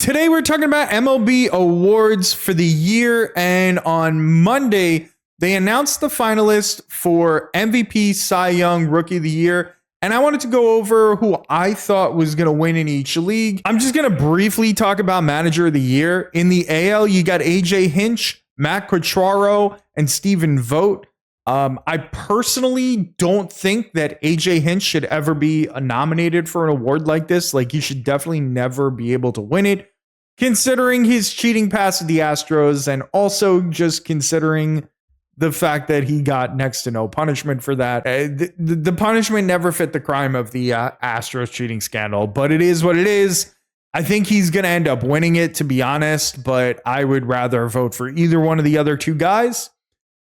Today we're talking about MLB awards for the year, and on Monday they announced the finalists for MVP, Cy Young, Rookie of the Year, and I wanted to go over who I thought was going to win in each league. I'm just going to briefly talk about Manager of the Year. In the AL, you got AJ Hinch, Matt Quatraro, and Stephen Vogt. I personally don't think that AJ Hinch should ever be nominated for an award like this. Like, he should definitely never be able to win it, considering his cheating past with the Astros, and also just considering the fact that he got next to no punishment for that. The punishment never fit the crime of the Astros cheating scandal, but it is what it is. I think he's going to end up winning it, to be honest, but I would rather vote for either one of the other two guys.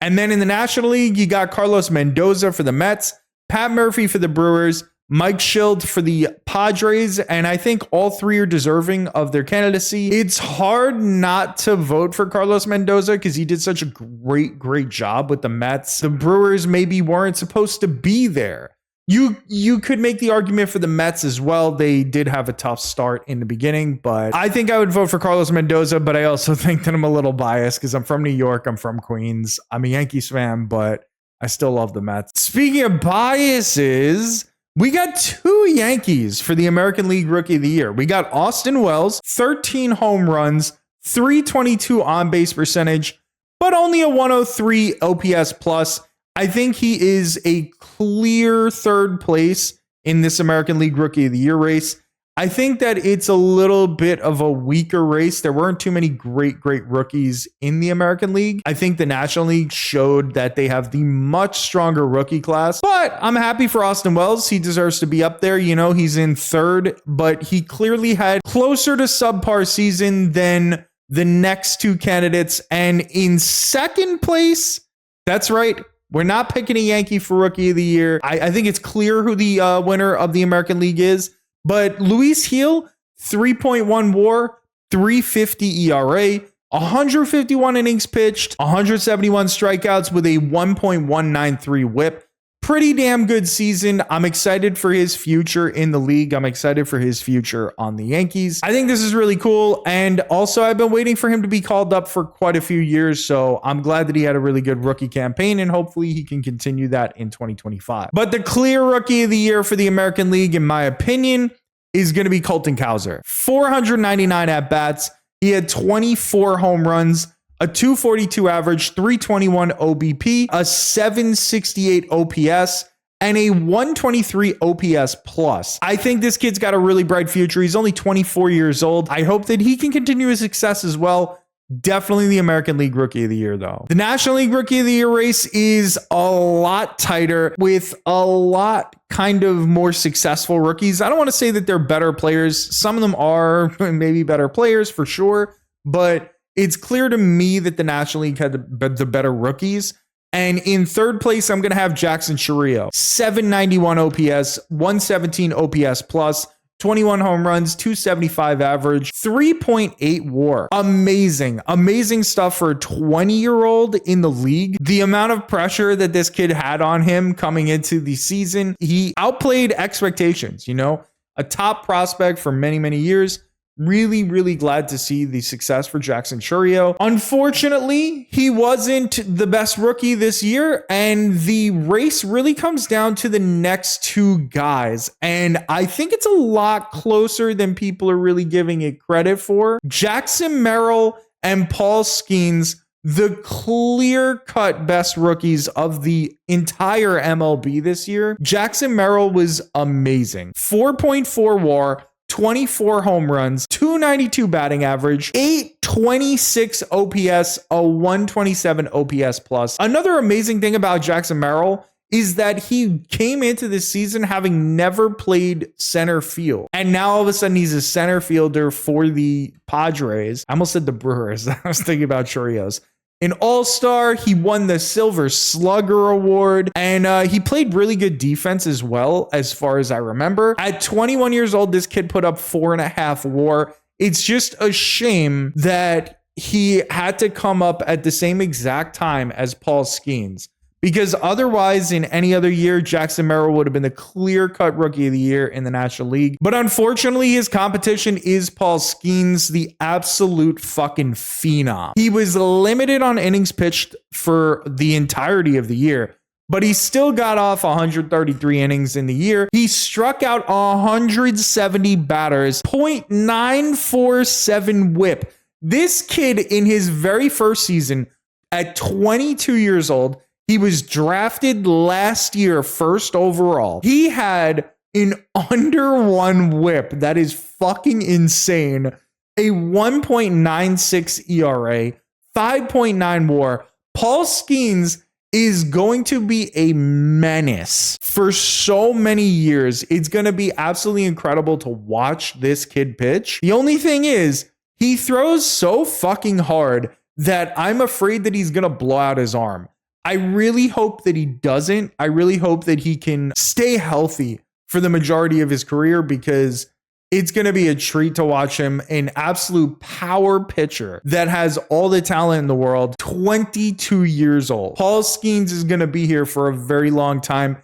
And then in the National League, you got Carlos Mendoza for the Mets, Pat Murphy for the Brewers, Mike Schild for the Padres, and I think all three are deserving of their candidacy. It's hard not to vote for Carlos Mendoza because he did such a great job with the Mets. The Brewers maybe weren't supposed to be there. You could make the argument for the Mets as well. They did have a tough start in the beginning, but I think I would vote for Carlos Mendoza, but I also think that I'm a little biased because I'm from New York, I'm from Queens. I'm a Yankees fan, but I still love the Mets. Speaking of biases, we got two Yankees for the American League Rookie of the Year. We got Austin Wells, 13 home runs, 322 on-base percentage, but only a 103 OPS plus. I think he is a clear third place in this American League Rookie of the Year race. I think that it's a little bit of a weaker race. There weren't too many great rookies in the American League. I think the National League showed that they have the much stronger rookie class, but I'm happy for Austin Wells. He deserves to be up there. You know, he's in third, but he clearly had closer to subpar season than the next two candidates. And in second place, that's right, we're not picking a Yankee for Rookie of the Year. I think it's clear who the winner of the American League is. But Luis Gil, 3.1 WAR, 3.50 ERA, 151 innings pitched, 171 strikeouts with a 1.193 WHIP. Pretty damn good season. I'm excited for his future in the league. I'm excited for his future on the Yankees. I think this is really cool. And also, I've been waiting for him to be called up for quite a few years. So I'm glad that he had a really good rookie campaign, and hopefully he can continue that in 2025. But the clear Rookie of the Year for the American League, in my opinion, is going to be Colton Cowser. 499 at-bats. He had 24 home runs, a 242 average, 321 OBP, a 768 OPS, and a 123 OPS plus. I think this kid's got a really bright future. He's only 24 years old. I hope that he can continue his success as well. Definitely the American League Rookie of the Year, though. The National League Rookie of the Year race is a lot tighter with a lot kind of more successful rookies. I don't want to say that they're better players. Some of them are maybe better players for sure, but it's clear to me that the National League had the better rookies. And in third place, I'm going to have Jackson Chourio. 791 OPS, 117 OPS plus, 21 home runs, 275 average, 3.8 WAR. Amazing stuff for a 20-year-old in the league. The amount of pressure that this kid had on him coming into the season, he outplayed expectations, you know, a top prospect for many years. Really glad to see the success for Jackson Chourio. Unfortunately, he wasn't the best rookie this year, and the race really comes down to the next two guys. And I think it's a lot closer than people are really giving it credit for. Jackson Merrill and Paul Skeens, the clear-cut best rookies of the entire MLB this year. Jackson Merrill was amazing. 4.4 WAR, 24 home runs, 292 batting average, 826 OPS, a 127 OPS plus. Another amazing thing about Jackson Merrill is that he came into this season having never played center field. And now all of a sudden he's a center fielder for the Padres. I almost said the Brewers. I was thinking about Chourios. An all-star, he won the Silver Slugger Award, and he played really good defense as well, as far as I remember. At 21 years old, this kid put up 4.5 WAR. It's just a shame that he had to come up at the same exact time as Paul Skeens. Because otherwise, in any other year, Jackson Merrill would have been the clear-cut Rookie of the Year in the National League. But unfortunately, his competition is Paul Skeens, the absolute fucking phenom. He was limited on innings pitched for the entirety of the year, but he still got off 133 innings in the year. He struck out 170 batters, .947 whip. This kid, in his very first season, at 22 years old, he was drafted last year first overall. He had an under one whip. That is fucking insane. A 1.96 ERA, 5.9 WAR. Paul Skeens is going to be a menace for so many years. It's going to be absolutely incredible to watch this kid pitch. The only thing is, he throws so fucking hard that I'm afraid that he's going to blow out his arm. I really hope that he doesn't. I really hope that he can stay healthy for the majority of his career, because it's going to be a treat to watch him. An absolute power pitcher that has all the talent in the world, 22 years old. Paul Skeens is going to be here for a very long time.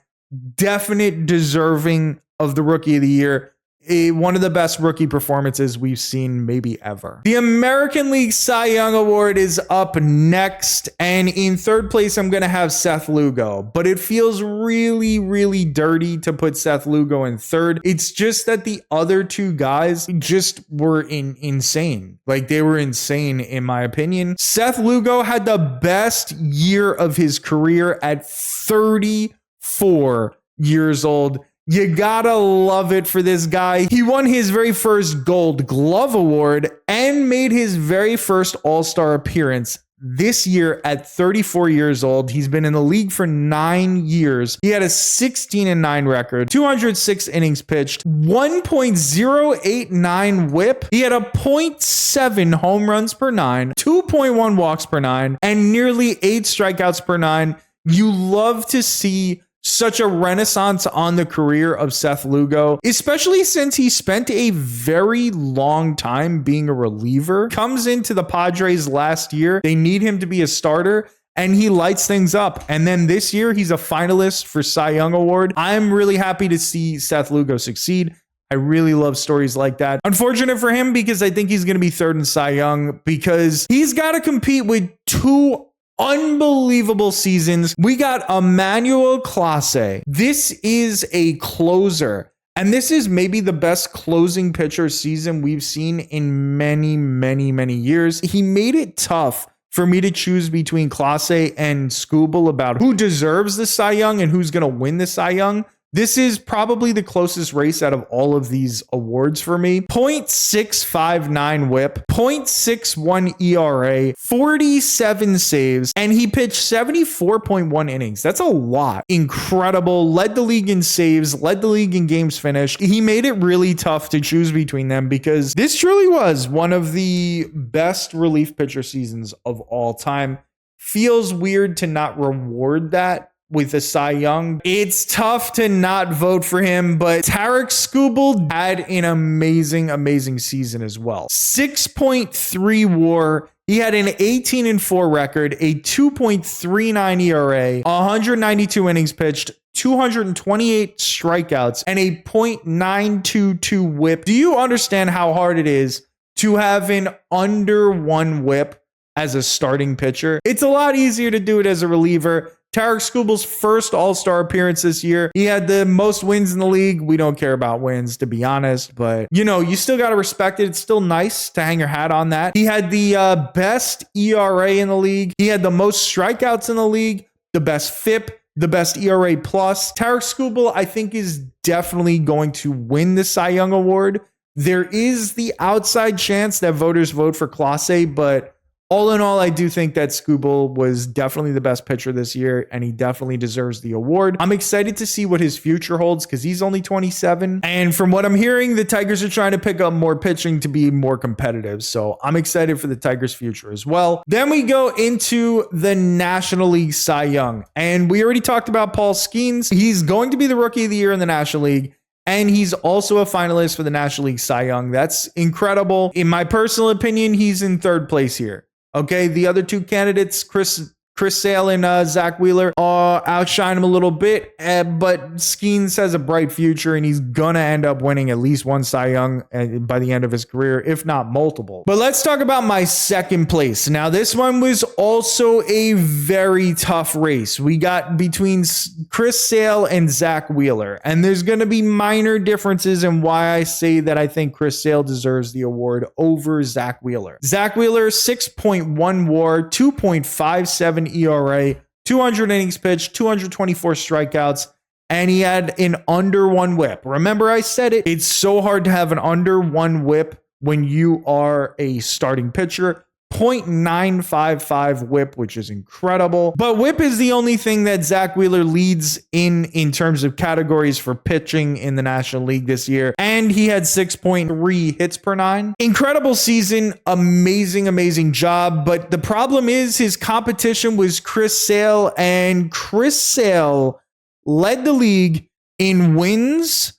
Definite deserving of the Rookie of the Year. One of the best rookie performances we've seen maybe ever. The American League Cy Young Award is up next, and in third place, I'm going to have Seth Lugo, but it feels really, really dirty to put Seth Lugo in third. It's just that the other two guys just were insane. Like, they were insane, in my opinion. Seth Lugo had the best year of his career at 34 years old. You gotta love it for this guy. He won his very first Gold Glove Award and made his very first All-Star appearance this year at 34 years old. He's been in the league for 9 years. He had a 16-9 record, 206 innings pitched, 1.089 whip. He had a .7 home runs per 9, 2.1 walks per 9, and nearly 8 strikeouts per 9. You love to see such a renaissance on the career of Seth Lugo, especially since he spent a very long time being a reliever. Comes into the Padres last year. They need him to be a starter, and he lights things up. And then this year, he's a finalist for Cy Young Award. I'm really happy to see Seth Lugo succeed. I really love stories like that. Unfortunate for him, because I think he's going to be third in Cy Young, because he's got to compete with two unbelievable seasons. We got Emmanuel Clase. This is a closer, and this is maybe the best closing pitcher season we've seen in many, many, many years. He made it tough for me to choose between Clase and Skubal about who deserves the Cy Young and who's going to win the Cy Young. This is probably the closest race out of all of these awards for me. .659 whip, .61 ERA, 47 saves, and he pitched 74.1 innings. That's a lot. Incredible. Led the league in saves, led the league in games finished. He made it really tough to choose between them, because this truly was one of the best relief pitcher seasons of all time. Feels weird to not reward that with a Cy Young. It's tough to not vote for him, but Tarek Skubal had an amazing, amazing season as well. 6.3 WAR. He had an 18-4 record, a 2.39 ERA, 192 innings pitched, 228 strikeouts, and a .922 whip. Do you understand how hard it is to have an under one whip as a starting pitcher? It's a lot easier to do it as a reliever. Tarek Skubal's first All-Star appearance this year. He had the most wins in the league. We don't care about wins, to be honest, but you still got to respect it. It's still nice to hang your hat on that. He had the best ERA in the league. He had the most strikeouts in the league, the best FIP, the best ERA plus. Tarek Skubal, I think, is definitely going to win the Cy Young Award. There is the outside chance that voters vote for Clase, but all in all, I do think that Skubal was definitely the best pitcher this year, and he definitely deserves the award. I'm excited to see what his future holds, because he's only 27. And from what I'm hearing, the Tigers are trying to pick up more pitching to be more competitive. So I'm excited for the Tigers' future as well. Then we go into the National League Cy Young. And we already talked about Paul Skeens. He's going to be the Rookie of the Year in the National League, and he's also a finalist for the National League Cy Young. That's incredible. In my personal opinion, he's in third place here. Okay, the other two candidates, Chris Chris Sale and Zach Wheeler outshine him a little bit, but Skeens has a bright future, and he's going to end up winning at least one Cy Young by the end of his career, if not multiple. But let's talk about my second place. Now, this one was also a very tough race. We got between Chris Sale and Zach Wheeler, and there's going to be minor differences in why I say that I think Chris Sale deserves the award over Zach Wheeler. Zach Wheeler, 6.1 WAR, 2.57 ERA, 200 innings pitched, 224 strikeouts, and he had an under one whip. Remember, I said it. It's so hard to have an under one whip when you are a starting pitcher. 0.955 whip, which is incredible. But whip is the only thing that Zach Wheeler leads in terms of categories for pitching in the National League this year. And he had 6.3 hits per nine. Incredible season. Amazing job. But the problem is his competition was Chris Sale, and Chris Sale led the league in wins,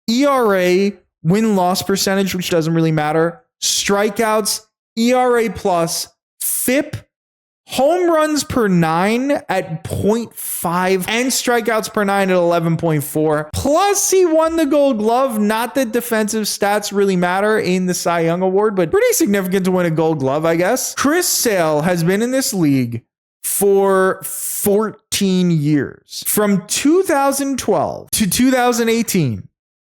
ERA, win-loss percentage, which doesn't really matter, strikeouts, ERA plus, FIP, home runs per nine at 0.5, and strikeouts per nine at 11.4. Plus, he won the Gold Glove. Not that defensive stats really matter in the Cy Young Award, but pretty significant to win a Gold Glove, I guess. Chris Sale has been in this league for 14 years. From 2012 to 2018,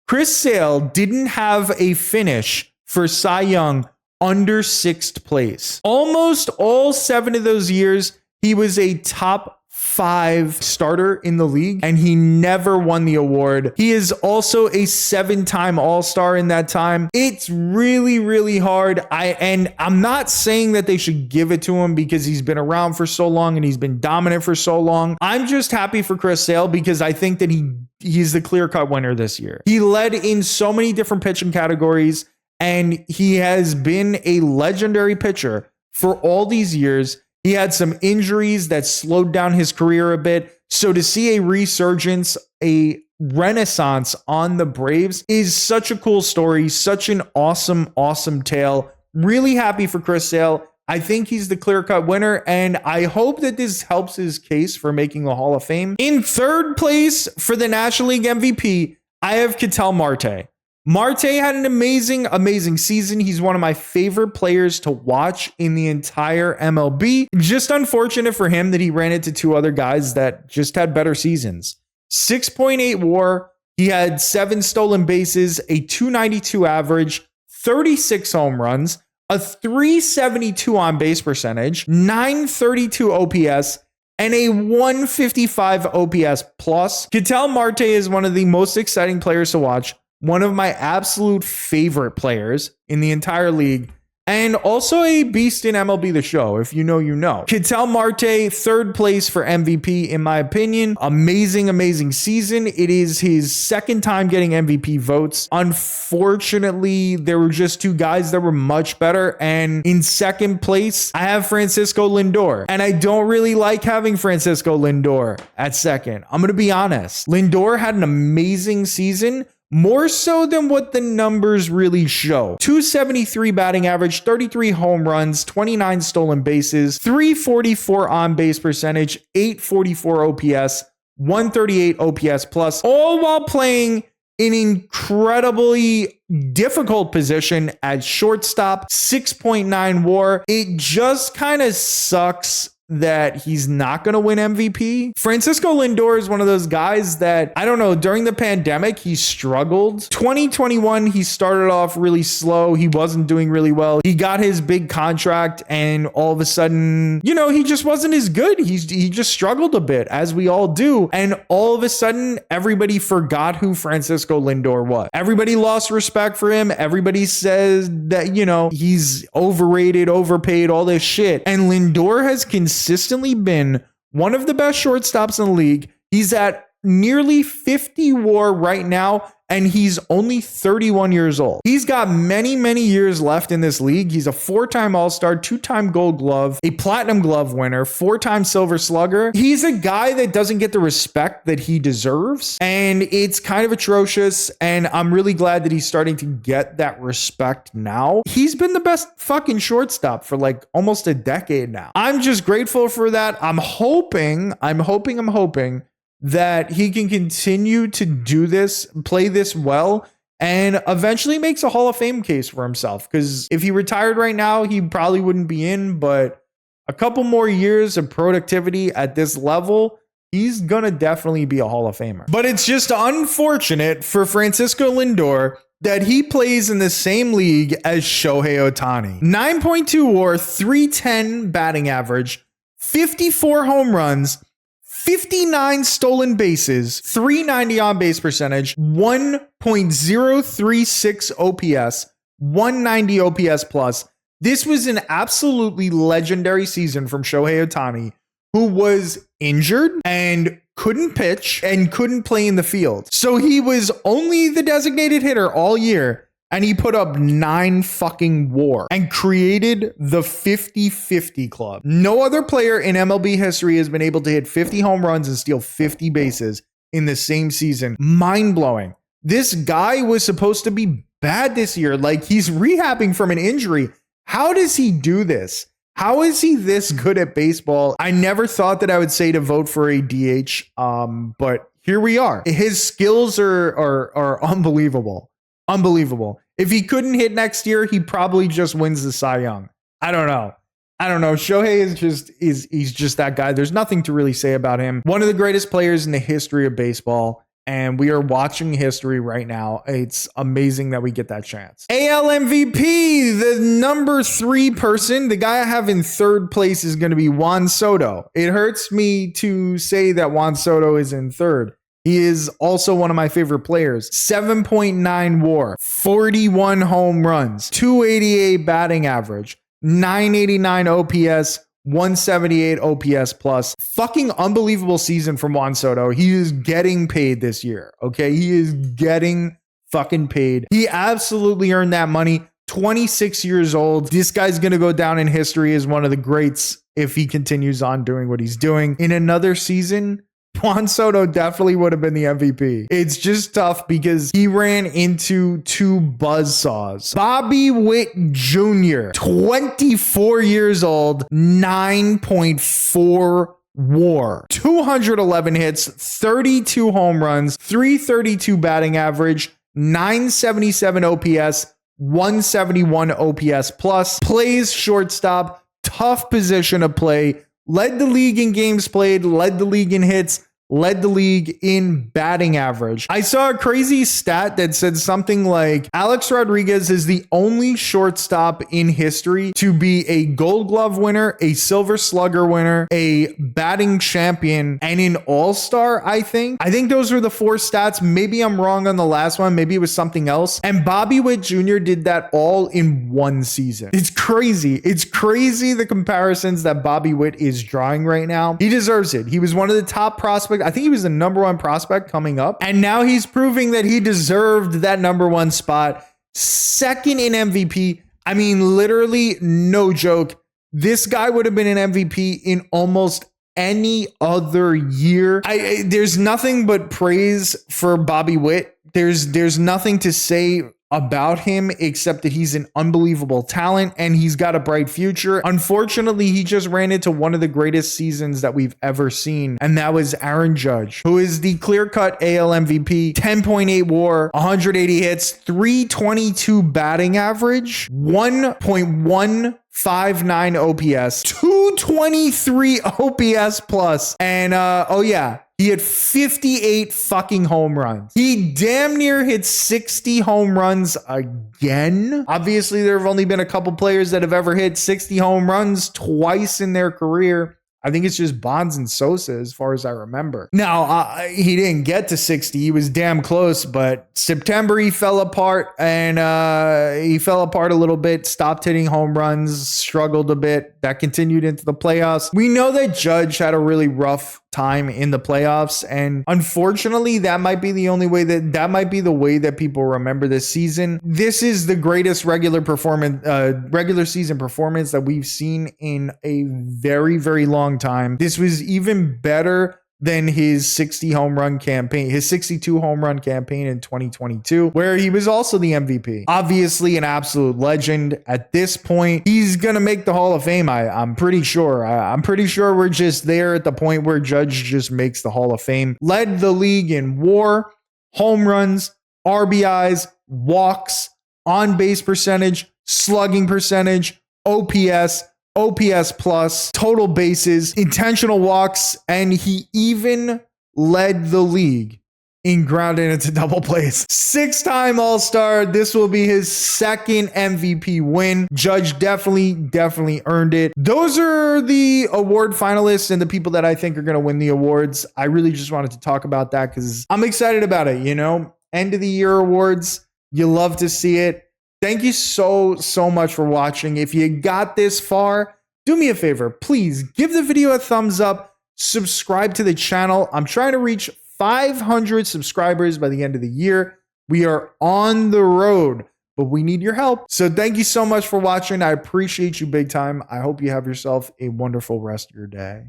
Chris Sale didn't have a finish for Cy Young under sixth place. Almost all 7 of those years, he was a top 5 starter in the league, and he never won the award. He is also a 7-time All-Star in that time. It's really hard. I'm not saying that they should give it to him because he's been around for so long and he's been dominant for so long. I'm just happy for Chris Sale because I think that he's the clear-cut winner this year. He led in so many different pitching categories, and he has been a legendary pitcher for all these years. He had some injuries that slowed down his career a bit. So to see a resurgence, a renaissance on the Braves is such a cool story, such an awesome tale. Really happy for Chris Sale. I think he's the clear-cut winner, and I hope that this helps his case for making the Hall of Fame. In third place for the National League MVP, I have Ketel Marte. Marte had an amazing season. He's one of my favorite players to watch in the entire MLB. Just unfortunate for him that he ran into 2 other guys that just had better seasons. 6.8 WAR. He had 7 stolen bases, a 292 average, 36 home runs, a 372 on base percentage, 932 OPS, and a 155 OPS plus. Ketel Marte is one of the most exciting players to watch. One of my absolute favorite players in the entire league, and also a beast in MLB The Show. If you know, you know. Ketel Marte, third place for MVP, in my opinion. Amazing season. It is his second time getting MVP votes. Unfortunately, there were just 2 guys that were much better. And in second place, I have Francisco Lindor. And I don't really like having Francisco Lindor at second. I'm going to be honest. Lindor had an amazing season, more so than what the numbers really show. 273 batting average, 33 home runs, 29 stolen bases, 344 on base percentage, 844 OPS, 138 OPS plus, all while playing an incredibly difficult position at shortstop, 6.9 WAR. It just kind of sucks that he's not going to win MVP. Francisco Lindor is one of those guys that, I don't know, during the pandemic, he struggled. 2021, he started off really slow. He wasn't doing really well. He got his big contract, and all of a sudden, he just wasn't as good. He just struggled a bit, as we all do. And all of a sudden, everybody forgot who Francisco Lindor was. Everybody lost respect for him. Everybody says that, he's overrated, overpaid, all this shit. And Lindor has consistently been one of the best shortstops in the league. He's at nearly 50 WAR right now, and he's only 31 years old. He's got many, many years left in this league. He's a 4-time All-Star, 2-time Gold Glove, a Platinum Glove winner, 4-time Silver Slugger. He's a guy that doesn't get the respect that he deserves, and it's kind of atrocious, and I'm really glad that he's starting to get that respect now. He's been the best fucking shortstop for like almost a decade now. I'm just grateful for that. I'm hoping that he can continue to do this, play this well, and eventually makes a Hall of Fame case for himself. Because if he retired right now, he probably wouldn't be in, but a couple more years of productivity at this level, he's gonna definitely be a Hall of Famer. But it's just unfortunate for Francisco Lindor that he plays in the same league as Shohei Ohtani. 9.2 WAR, 310 batting average, 54 home runs, 59 stolen bases, 390 on base percentage, 1.036 OPS, 190 OPS plus. This was an absolutely legendary season from Shohei Ohtani, who was injured and couldn't pitch and couldn't play in the field. So he was only the designated hitter all year, and he put up 9 fucking WAR and created the 50-50 club. No other player in MLB history has been able to hit 50 home runs and steal 50 bases in the same season. Mind-blowing. This guy was supposed to be bad this year. Like, he's rehabbing from an injury. How does he do this? How is he this good at baseball? I never thought that I would say to vote for a DH, but here we are. His skills are unbelievable. Unbelievable. If he couldn't hit next year, he probably just wins the Cy Young. I don't know. Shohei he's just that guy. There's nothing to really say about him. One of the greatest players in the history of baseball. And we are watching history right now. It's amazing that we get that chance. AL MVP, the number 3 person, the guy I have in 3rd place is going to be Juan Soto. It hurts me to say that Juan Soto is in 3rd. He is also one of my favorite players. 7.9 WAR, 41 home runs, 288 batting average, 989 OPS, 178 OPS plus. Fucking unbelievable season from Juan Soto. He is getting paid this year. Okay. He is getting fucking paid. He absolutely earned that money. 26 years old. This guy's going to go down in history as one of the greats if he continues on doing what he's doing. In another season, Juan Soto definitely would have been the MVP. It's just tough because he ran into 2 buzzsaws. Bobby Witt Jr., 24 years old, 9.4 WAR, 211 hits, 32 home runs, 332 batting average, 977 OPS, 171 OPS plus, plays shortstop, tough position to play, led the league in games played, led the league in hits, led the league in batting average. I saw a crazy stat that said something like Alex Rodriguez is the only shortstop in history to be a Gold Glove winner, a Silver Slugger winner, a batting champion, and an All-Star, I think. I think those were the 4 stats. Maybe I'm wrong on the last one. Maybe it was something else. And Bobby Witt Jr. did that all in 1 season. It's crazy. It's crazy the comparisons that Bobby Witt is drawing right now. He deserves it. He was one of the top prospects. I think he was the number 1 prospect coming up. And now he's proving that he deserved that number 1 spot. 2nd in MVP. I mean, literally, no joke. This guy would have been an MVP in almost any other year. There's nothing but praise for Bobby Witt. There's nothing to say about him except that he's an unbelievable talent and he's got a bright future. Unfortunately, he just ran into one of the greatest seasons that we've ever seen, and that was Aaron Judge, who is the clear-cut AL MVP, 10.8 WAR, 180 hits, 322 batting average, 1.159 OPS, 223 OPS plus, and he had 58 fucking home runs. He damn near hit 60 home runs again. Obviously, there have only been a couple players that have ever hit 60 home runs twice in their career. I think it's just Bonds and Sosa as far as I remember. Now, he didn't get to 60. He was damn close, but September he fell apart, and he fell apart a little bit, stopped hitting home runs, struggled a bit. That continued into the playoffs. We know that Judge had a really rough time in the playoffs. And unfortunately, that might be the only way that might be the way that people remember this season. This is the greatest regular season performance that we've seen in a very, very long time. This was even better than his 62 home run campaign in 2022, where he was also the MVP. Obviously an absolute legend. At this point, he's gonna make the Hall of Fame. I'm pretty sure. I'm pretty sure we're just there at the point where Judge just makes the Hall of Fame. Led the league in WAR, home runs, RBIs, walks, on base percentage, slugging percentage, OPS plus, total bases, intentional walks, and he even led the league in grounded into double plays. 6-time All-Star. This will be his second MVP win. Judge definitely earned it. Those are the award finalists and the people that I think are going to win the awards. I really just wanted to talk about that because I'm excited about it. End of the year awards. You love to see it. Thank you so much for watching. If you got this far, do me a favor. Please give the video a thumbs up. Subscribe to the channel. I'm trying to reach 500 subscribers by the end of the year. We are on the road, but we need your help. So thank you so much for watching. I appreciate you big time. I hope you have yourself a wonderful rest of your day.